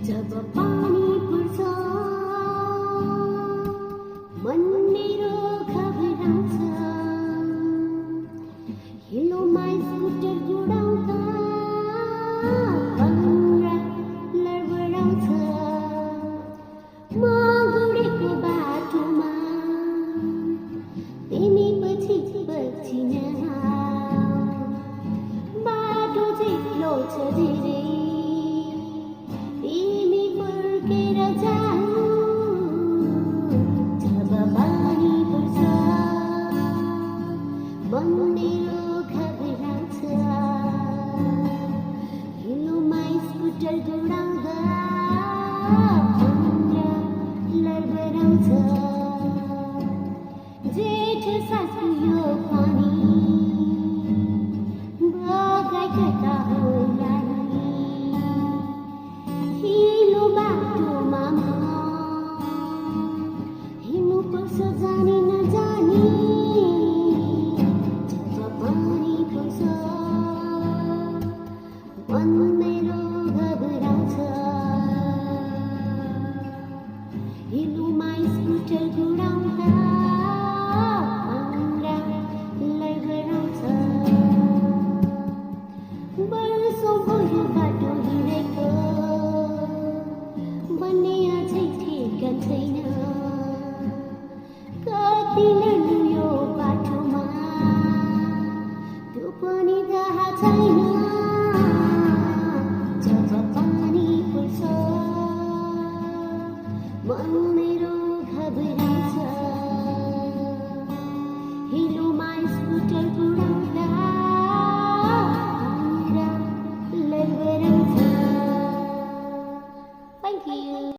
जब पानी पर्छ मन मेरो घबराउँछ हिलोमा स्कुटर गुडाउँदा भङ्रा लडबडाउँछ म गुडेको बाटोमा तिमी पछि बग्छिन बाटो चिप्लो छ धेरै तिमी फर्केर जाऊ जब पानी पर्छ मन मेरो घबराउँछ हिलोमा स्कुटर गुडाउँदा भङ्रा लडबडाउँछ जेठ सासु यो पानी बगाई कता होला हिलो बाटोमा हिँड्नुपर्छ जानी नजानी जब पानी पर्छ मन मेरो घबराउँछ हिलोमा स्कुटर गुडाउँदा भङ्रा लडबडाउँछ वर्षौँ भयो बाटो हिँडेको भन्ने अझै ठेगान छैन कति लड्नु यो बाटोमा त्यो पनि थाहा छैन जब पानी पर्छ मन मेरो घबराउँछ हिलोमा स्कुटर गुडाउँदा भङ्रा लडबडाउँछ Thank you.